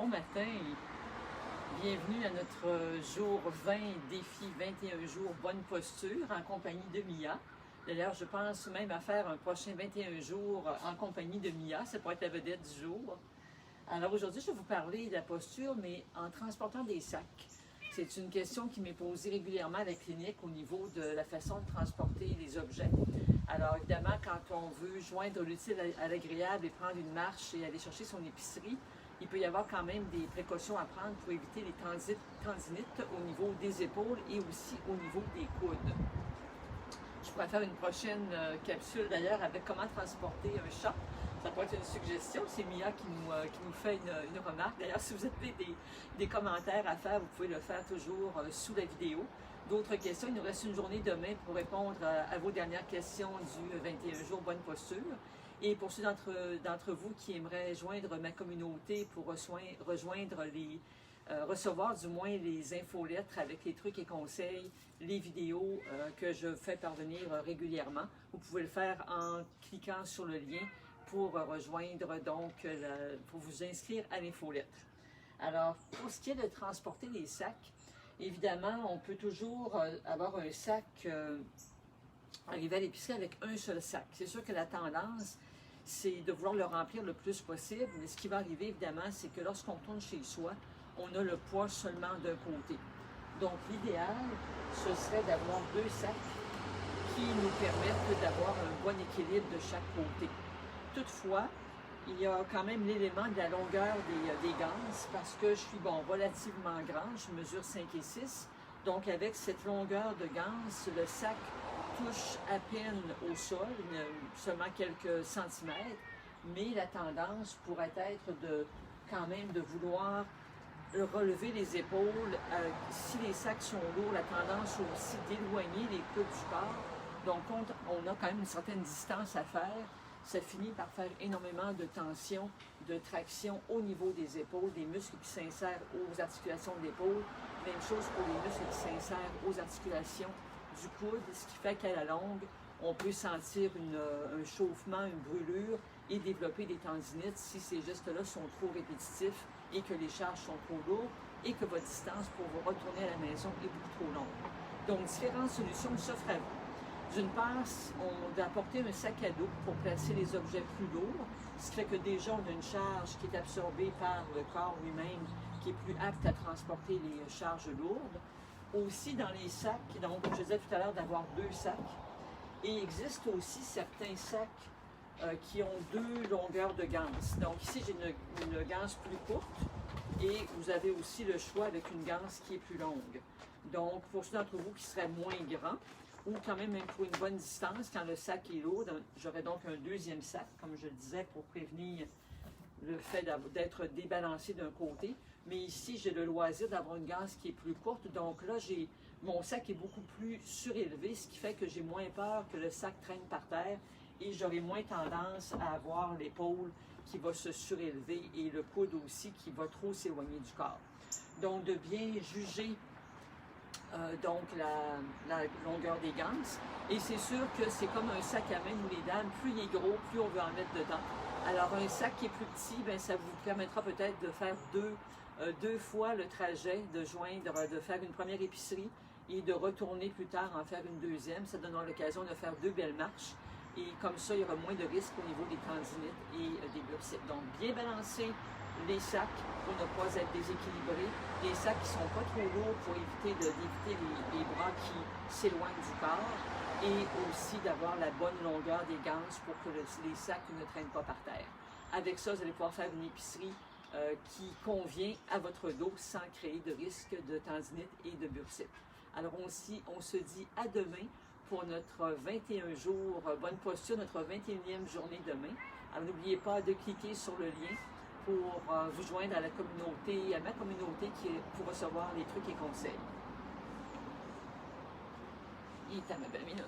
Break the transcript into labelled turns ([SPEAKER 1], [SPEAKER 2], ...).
[SPEAKER 1] bon matin et bienvenue à notre jour 20 défi 21 jours bonne posture en compagnie de Mia. D'ailleurs, je pense même à faire un prochain 21 jours en compagnie de Mia. Ça pourrait être la vedette du jour. Alors aujourd'hui, je vais vous parler de la posture, mais en transportant des sacs. C'est une question qui m'est posée régulièrement à la clinique au niveau de la façon de transporter les objets. Alors évidemment, quand on veut joindre l'utile à l'agréable et prendre une marche et aller chercher son épicerie, il peut y avoir quand même des précautions à prendre pour éviter les tendinites au niveau des épaules et aussi au niveau des coudes. Je pourrais faire une prochaine capsule d'ailleurs avec comment transporter un chat. Ça pourrait être une suggestion. C'est Mia qui nous fait une remarque. D'ailleurs, si vous avez des commentaires à faire, vous pouvez le faire toujours sous la vidéo. D'autres questions, il nous reste une journée demain pour répondre à vos dernières questions du 21 jours bonne posture. Et pour ceux d'entre vous qui aimeraient joindre ma communauté pour recevoir du moins les infolettres avec les trucs et conseils, les vidéos que je fais parvenir régulièrement, vous pouvez le faire en cliquant sur le lien pour rejoindre, donc, pour vous inscrire à l'infolettre. Alors, pour ce qui est de transporter les sacs, évidemment, on peut toujours avoir un sac, arriver à l'épicerie avec un seul sac. C'est sûr que la tendance, c'est de vouloir le remplir le plus possible, mais ce qui va arriver, évidemment, c'est que lorsqu'on tourne chez soi, on a le poids seulement d'un côté. Donc, l'idéal, ce serait d'avoir deux sacs qui nous permettent d'avoir un bon équilibre de chaque côté. Toutefois, il y a quand même l'élément de la longueur des ganses parce que je suis relativement grande, je mesure 5 et 6. Donc avec cette longueur de ganse, le sac touche à peine au sol, seulement quelques centimètres, mais la tendance pourrait être quand même de vouloir relever les épaules. Si les sacs sont lourds, la tendance aussi d'éloigner les coudes du corps. Donc on a quand même une certaine distance à faire. Ça finit par faire énormément de tension, de traction au niveau des épaules, des muscles qui s'insèrent aux articulations de l'épaule. Même chose pour les muscles qui s'insèrent aux articulations du coude, ce qui fait qu'à la longue, on peut sentir un chauffement, une brûlure et développer des tendinites si ces gestes-là sont trop répétitifs et que les charges sont trop lourdes et que votre distance pour vous retourner à la maison est beaucoup trop longue. Donc, différentes solutions s'offrent à vous. D'une part, on doit apporter un sac à dos pour placer les objets plus lourds, ce qui fait que déjà on a une charge qui est absorbée par le corps lui-même, qui est plus apte à transporter les charges lourdes. Aussi dans les sacs, donc je disais tout à l'heure d'avoir deux sacs, et il existe aussi certains sacs qui ont deux longueurs de ganse. Donc ici j'ai une ganse plus courte et vous avez aussi le choix avec une ganse qui est plus longue. Donc pour ceux d'entre vous qui seraient moins grands, ou quand même pour une bonne distance, quand le sac est lourd, j'aurais donc un deuxième sac, comme je le disais, pour prévenir le fait d'être débalancé d'un côté. Mais ici, j'ai le loisir d'avoir une ganse qui est plus courte, donc là, mon sac est beaucoup plus surélevé, ce qui fait que j'ai moins peur que le sac traîne par terre et j'aurai moins tendance à avoir l'épaule qui va se surélever et le coude aussi qui va trop s'éloigner du corps. Donc, de bien juger donc la longueur des ganses. Et c'est sûr que c'est comme un sac à main, nous les dames, plus il est gros, plus on veut en mettre dedans. Alors un sac qui est plus petit, bien, ça vous permettra peut-être de faire deux fois le trajet, de faire une première épicerie et de retourner plus tard en faire une deuxième. Ça donnera l'occasion de faire deux belles marches. Et comme ça, il y aura moins de risques au niveau des tendinites et des bursites. Donc, bien balancer les sacs pour ne pas être déséquilibrés. Les sacs qui ne sont pas trop lourds pour d'éviter les bras qui s'éloignent du corps. Et aussi d'avoir la bonne longueur des ganses pour que les sacs ne traînent pas par terre. Avec ça, vous allez pouvoir faire une épicerie qui convient à votre dos sans créer de risque de tendinite et de bursite. Alors on se dit à demain pour notre 21 jours bonne posture, notre 21e journée demain. Alors n'oubliez pas de cliquer sur le lien pour vous joindre à la communauté, à ma communauté pour recevoir les trucs et conseils. Il est à ma belle minute.